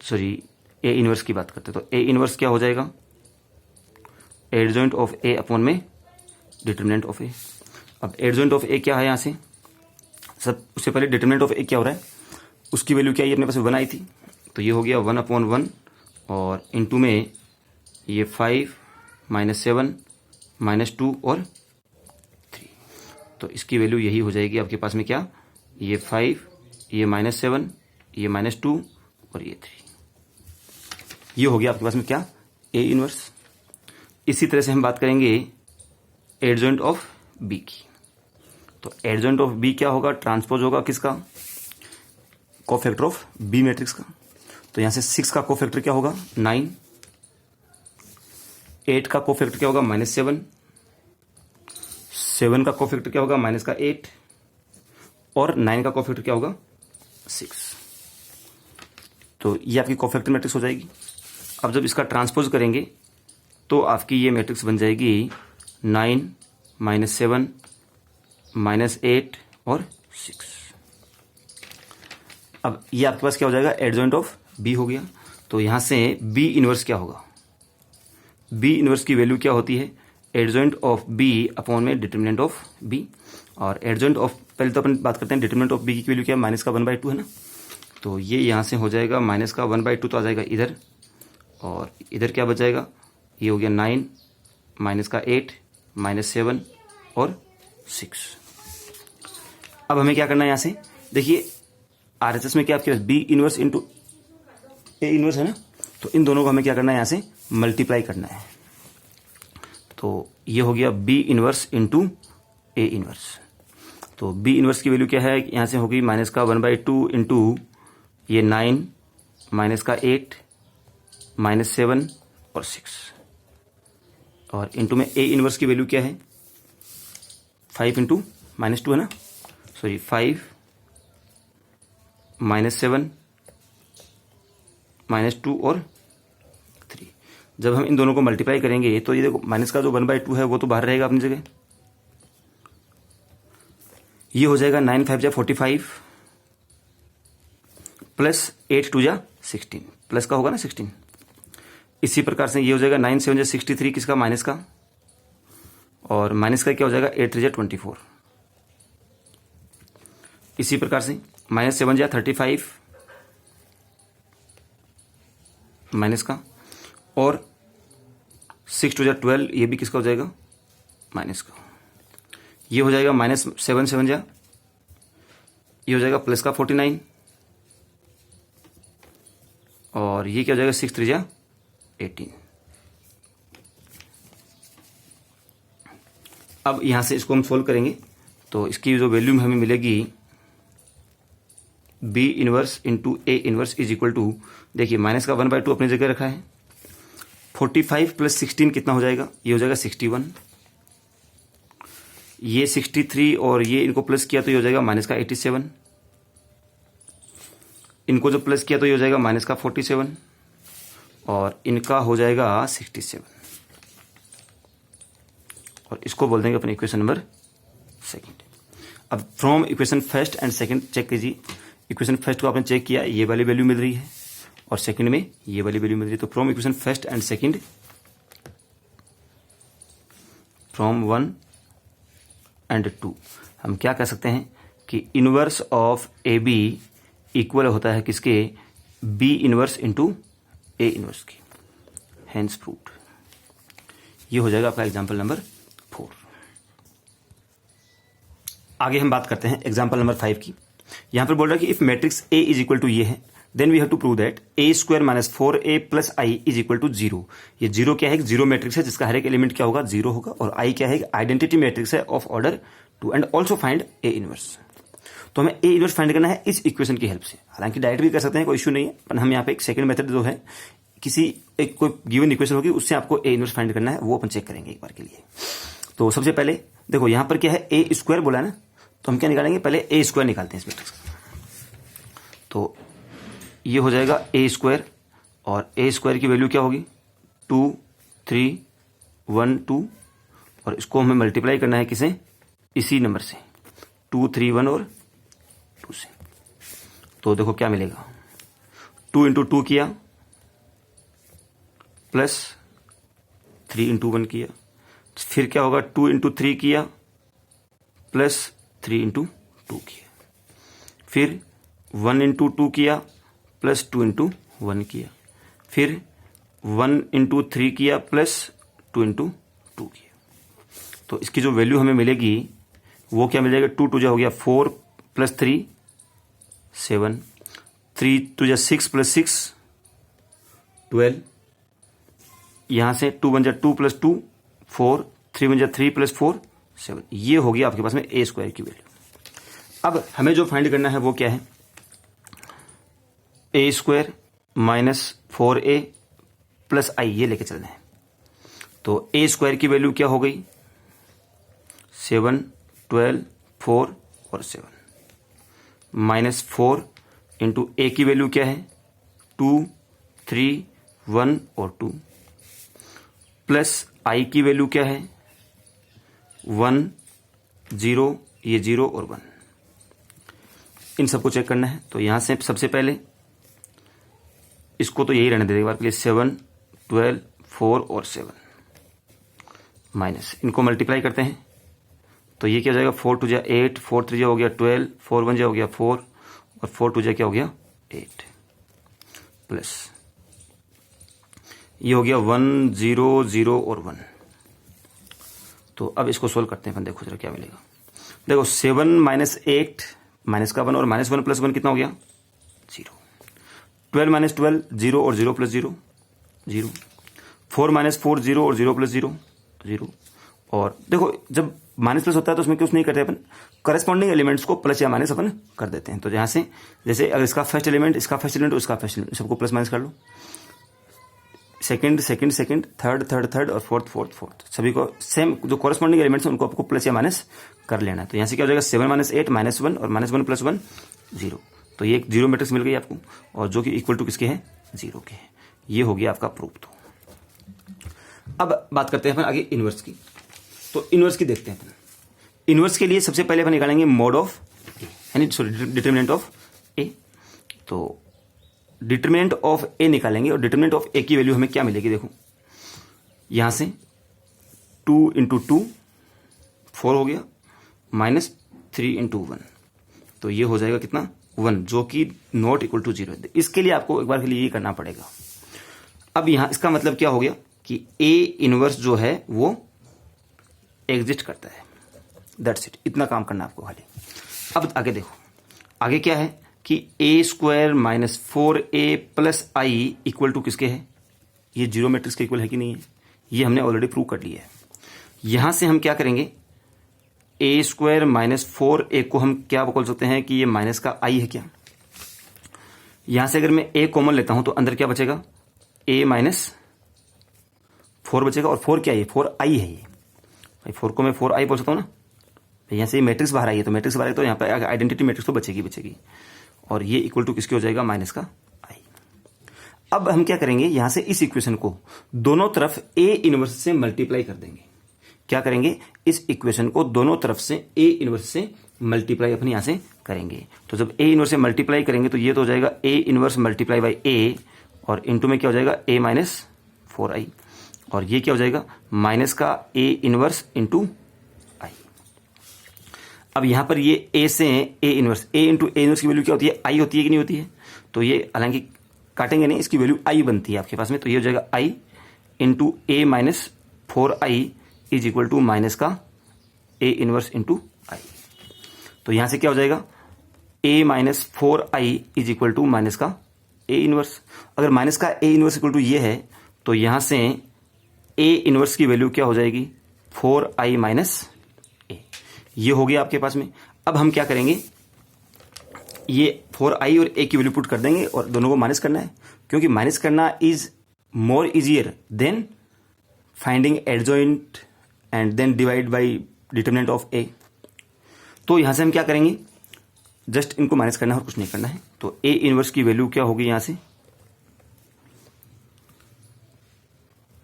सॉरी ए इनवर्स की बात करते हैं। तो ए इनवर्स क्या हो जाएगा, एडजॉइंट ऑफ ए अपॉन में डिटरमिनेंट ऑफ ए। अब एडजॉइंट ऑफ ए क्या है, यहां से सब उससे पहले डिटरमिनेंट ऑफ ए क्या हो रहा है, उसकी वैल्यू क्या है, अपने पास 1 आई थी। तो ये हो गया 1/1 और इनटू में ये 5, -7, -2 और 3। तो इसकी वैल्यू यही हो जाएगी आपके पास में क्या, ये 5, ये -7, ये -2 और ये 3। ये हो गया आपके पास में क्या, ए इनवर्स। इसी तरह से हम बात करेंगे एडजॉइंट ऑफ बी की। तो एडजॉइंट ऑफ बी क्या होगा, ट्रांसपोज होगा किसका, कोफैक्टर ऑफ बी मैट्रिक्स का। तो यहां से 6 का कोफैक्टर क्या होगा, 9, 8 का कोफैक्टर क्या होगा, -7, 7 का कोफैक्टर क्या होगा, -8 और 9 का कोफैक्टर क्या होगा, 6। तो ये आपकी कोफैक्टर मैट्रिक्स हो जाएगी। अब जब इसका ट्रांसपोज करेंगे तो आपकी ये मैट्रिक्स बन जाएगी 9, -7, -8 और 6। अब ये आपके पास क्या हो जाएगा, एडजॉइंट ऑफ बी हो गया। तो यहां से बी इनवर्स क्या होगा, बी इनवर्स की वैल्यू क्या होती है, एडजॉइंट ऑफ बी अपॉन में डिटरमिनेंट ऑफ बी। और एडजॉइंट ऑफ, पहले तो अपन बात करते हैं डिटरमिनेंट ऑफ बी की वैल्यू क्या है, -1/2 है ना। तो ये यहां से हो जाएगा -1/2 तो आ जाएगा इधर, और इधर क्या बच जाएगा, ये हो गया 9, -8, -7 और 6। अब हमें क्या करना है, यहां से देखिए आरएचएस में क्या आपके पास B inverse into A inverse है ना। तो इन दोनों को हमें क्या करना है, यहां से मल्टीप्लाई करना है। तो ये हो गया B inverse into A inverse. तो बी इनवर्स की वैल्यू क्या है, यहां से होगी -1/2 इंटू ये 9, -8, -7 और 6 और इंटू में ए इनवर्स की वैल्यू क्या है, 5 इंटू -2 है ना, सॉरी 5, -7, -2 और 3। जब हम इन दोनों को मल्टीप्लाई करेंगे तो ये देखो माइनस का जो 1/2 है वो तो बाहर रहेगा अपनी जगह। ये हो जाएगा 9 5 जा 45 प्लस 8 2 जा 16, प्लस का होगा ना 16। इसी प्रकार से ये हो जाएगा 9 7 जा 63 किसका, माइनस का, और माइनस का क्या हो जाएगा 8 3 जा 24। इसी प्रकार से -7 जा 35 माइनस का, और 6 2 जा 12, ये भी किसका हो जाएगा, माइनस का। ये हो जाएगा -7 7 जा, ये हो जाएगा प्लस का 49, और ये क्या हो जाएगा 6 3 जा 18। अब यहां से इसको हम सोल्व करेंगे तो इसकी जो वैल्यू हमें मिलेगी B inverse into A inverse is equal to, देखिए माइनस का 1/2 अपनी जगह रखा है, 45 प्लस 16 कितना हो जाएगा, ये हो जाएगा 61, ये 63 और ये इनको प्लस किया तो ये हो जाएगा माइनस का 87, इनको जो प्लस किया तो ये हो जाएगा माइनस का 47, और इनका हो जाएगा 67, और इसको बोल देंगे अपने इक्वेशन नंबर सेकंड। अब from equation first and second check कीजिए, इक्वेशन फर्स्ट को आपने चेक किया, ये वाली वैल्यू मिल रही है, और सेकंड में ये वाली वैल्यू मिल रही है। तो from equation first and second, from 1 and 2, हम क्या कह सकते हैं कि inverse of A B equal होता है किसके, B inverse into A inverse की, हेंस प्रूव्ड। ये हो जाएगा आपका एग्जाम्पल नंबर 4। आगे हम बात करते हैं एग्जाम्पल नंबर 5 की। यहां पर बोल रहा है कि if matrix A is equal to ये है, then we have to prove that A square minus 4a plus I is equal to 0। ये 0 क्या है, जीरो मैट्रिक्स है जिसका हर एक एलिमेंट क्या होगा, 0 होगा, और आई क्या है, आइडेंटिटी मैट्रिक्स है of order 2, and also find A inverse. तो हमें ए इनवर्स फाइंड करना है इस इक्वेशन की हेल्प से, हालांकि डायरेक्ट भी कर सकते हैं, कोई इश्यू नहीं है, पर हम यहाँ पे एक सेकंड मेथड जो है, किसी एक कोई गिवन इक्वेशन होगी उससे आपको ए इनवर्स फाइंड करना है, वो अपन चेक करेंगे एक बार के लिए। तो सबसे पहले देखो यहां पर क्या है, ए स्क्वायर बोला है ना, तो हम क्या निकालेंगे, पहले ए स्क्वायर निकालते हैं इस मैट्रिक्स का। तो ये हो जाएगा ए स्क्वायर, और ए स्क्वायर की वैल्यू क्या होगी, 2 3 1 2, और इसको हमें मल्टीप्लाई करना है किसे, इसी नंबर से, 2 3 1 और 2 से। तो देखो क्या मिलेगा, 2 इंटू 2 किया, प्लस 3 इंटू 1 किया, फिर क्या होगा, 2 इंटू 3 किया, प्लस 3 इंटू 2 किया, फिर 1 इंटू 2 किया, प्लस 2 इंटू 1 किया, फिर 1 इंटू 3 किया, प्लस 2 इंटू 2 किया। तो इसकी जो वैल्यू हमें मिलेगी वो क्या मिल जाएगा, 2 2 जा हो गया 4 प्लस 3 7, 3 2 जा 6 प्लस 6 12, यहां से 2 1 जा 2 प्लस 2 4, 3 1 जा 3 प्लस 4 7। ये हो गया आपके पास में ए स्क्वायर की वैल्यू। अब हमें जो फाइंड करना है वो क्या है, ए स्क्वायर माइनस 4a प्लस आई, ये लेके चलना है। तो ए स्क्वायर की वैल्यू क्या हो गई, 7 12 4 और 7, माइनस 4 इंटू ए की वैल्यू क्या है, 2 3 1 और 2, प्लस आई की वैल्यू क्या है, 1 0, ये 0 और 1। इन सबको चेक करना है। तो यहां से सबसे पहले इसको तो यही रहने देते एक बार के लिए, 7 12 4 और 7, माइनस इनको मल्टीप्लाई करते हैं। तो ये क्या हो जाएगा, 4 2 जा 8, 4 3 जा हो गया 12, 4 1 जा हो गया 4, और 4 2 जा क्या हो गया 8, प्लस ये हो गया 1 0 0 और 1। तो अब इसको सोल्व करते हैं अपन, देखो जरा क्या मिलेगा। देखो 7 माइनस 8 माइनस का 1 और माइनस 1 प्लस 1 कितना हो गया 0, 12 माइनस 12 0 और 0 प्लस 0 0, 4 माइनस 4 0 और 0 प्लस 0 0। और देखो जब माइनस प्लस होता है तो उसमें कुछ नहीं करते अपन, करस्पॉन्डिंग एलिमेंट्स को प्लस या माइनस अपन कर देते हैं। तो यहां से जैसे अगर इसका फर्स्ट एलिमेंट, इसका फर्स्ट एलिमेंट, उसका फर्स्ट एलिमेंट, सबको प्लस माइनस कर लो, second second second, third third third और फोर्थ फोर्थ फोर्थ, सभी को सेम जो कॉरेस्पॉन्डिंग एलिमेंट्स हैं उनको आपको प्लस या माइनस कर लेना है। तो यहां से क्या हो जाएगा, 7 माइनस 8 माइनस 1 और माइनस 1 प्लस 1 0। तो ये एक जीरो मैट्रिक्स मिल गई आपको, और जो कि इक्वल टू किसके हैं, 0 के हैं। ये हो गया आपका प्रूफ। तो अब बात करते हैं अपन आगे इनवर्स की। तो इनवर्स की देखते हैं अपन। इनवर्स के लिए सबसे पहले अपन निकालेंगे मोड ऑफ ए, यानी सॉरी डिटरमिनेंट ऑफ ए। तो डिटरमिनेंट ऑफ ए निकालेंगे, और डिटरमिनेंट ऑफ ए की वैल्यू हमें क्या मिलेगी, देखो यहां से 2 इंटू 2 4 हो गया, माइनस 3 इंटू 1, तो ये हो जाएगा कितना 1, जो कि नॉट इक्वल टू 0 है। इसके लिए आपको एक बार के लिए ये करना पड़ेगा। अब यहां इसका मतलब क्या हो गया कि ए इनवर्स जो है वो एग्जिस्ट करता है। दैट्स इट, इतना काम करना आपको खाली। अब आगे देखो, आगे क्या है कि A square minus 4a plus I equal to किसके है, ये जीरो मैट्रिक्स के इक्वल है कि नहीं है, ये हमने ऑलरेडी प्रूव कर लिया है। यहां से हम क्या करेंगे, ए स्क्वायर माइनस 4a को हम क्या बोल सकते हैं कि ये माइनस का आई है क्या। यहां से अगर मैं a कॉमन लेता हूं तो अंदर क्या बचेगा, a माइनस 4 बचेगा, और 4 क्या है, 4i है ये भाई, 4 को मैं 4i बोल सकता हूं ना। यहां से मैट्रिक्स बाहर आई है, तो मैट्रिक्स बाहर आई तो यहां पे आइडेंटिटी मैट्रिक्स तो बचेगी, और ये इक्वल टू किसके हो जाएगा, माइनस का आई। अब हम क्या करेंगे, यहां से इस इक्वेशन को दोनों तरफ ए इनवर्स से मल्टीप्लाई कर देंगे। क्या करेंगे, इस इक्वेशन को दोनों तरफ से ए इनवर्स से मल्टीप्लाई अपने यहां से करेंगे। तो जब ए इनवर्स से मल्टीप्लाई करेंगे तो ये तो हो जाएगा ए इनवर्स मल्टीप्लाई बाई ए, और इनटू में क्या हो जाएगा ए माइनस 4i, और ये क्या हो जाएगा माइनस का ए इनवर्स इंटू आई। अब यहां पर ये ए से A inverse, A into A inverse की वैल्यू क्या होती है, आई होती है कि नहीं होती है, तो ये हालांकि काटेंगे नहीं, इसकी वैल्यू आई बनती है आपके पास में, तो ये हो जाएगा I into A minus 4i is equal to minus का ए इनवर्स इंटू आई। तो यहां से क्या हो जाएगा, A minus 4i is equal to minus का ए इनवर्स। अगर माइनस का ए इनवर्स इक्वल टू ये है तो यहां से ए इनवर्स की वैल्यू क्या हो जाएगी, 4i माइनस ए, ये हो गया आपके पास में। अब हम क्या करेंगे, ये 4i और a की वैल्यू पुट कर देंगे और दोनों को माइनस करना है, क्योंकि माइनस करना is more easier than finding adjoint and then divide by determinant of a। तो यहां से हम क्या करेंगे, जस्ट इनको माइनस करना है और कुछ नहीं करना है। तो a इनवर्स की वैल्यू क्या होगी, यहां से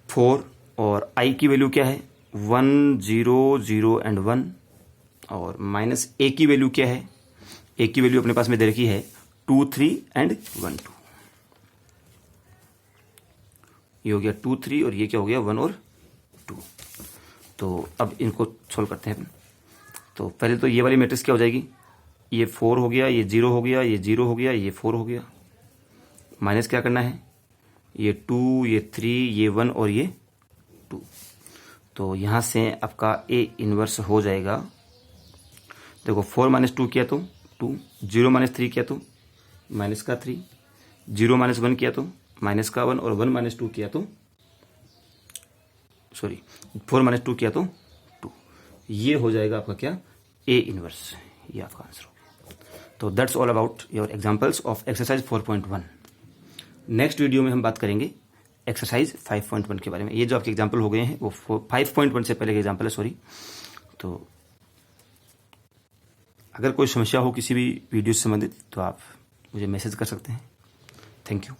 4, और i की वैल्यू क्या है 1 0 0 एंड 1, और माइनस a की वैल्यू क्या है, a की वैल्यू अपने पास में दे रखी है 2 3 एंड 1 2, ये हो गया 2 3 और ये क्या हो गया 1 और 2। तो अब इनको सोल्व करते हैं। तो पहले तो ये वाली मैट्रिक्स क्या हो जाएगी, ये 4 हो गया, ये 0 हो गया, ये 0 हो गया, ये 4 हो गया, माइनस क्या करना है, ये 2, ये 3, ये 1 और ये 2। तो यहां से आपका ए इनवर्स हो जाएगा, देखो 4 माइनस 2 किया तो 2, 0 माइनस 3 किया तो माइनस का 3, 0 माइनस 1 किया तो माइनस का 1, और 1 माइनस 2 किया तो 4 माइनस 2 किया तो 2। ये हो जाएगा आपका क्या, ए इनवर्स, ये आपका आंसर हो गया। तो that's all about your examples of exercise 4.1। Next video में हम बात करेंगे एक्सरसाइज 5.1 के बारे में। ये जो आपके एग्जाम्पल हो गए हैं वो 5.1 से पहले के एग्जाम्पल है, सॉरी। तो अगर कोई समस्या हो किसी भी वीडियो से संबंधित तो आप मुझे मैसेज कर सकते हैं। Thank you.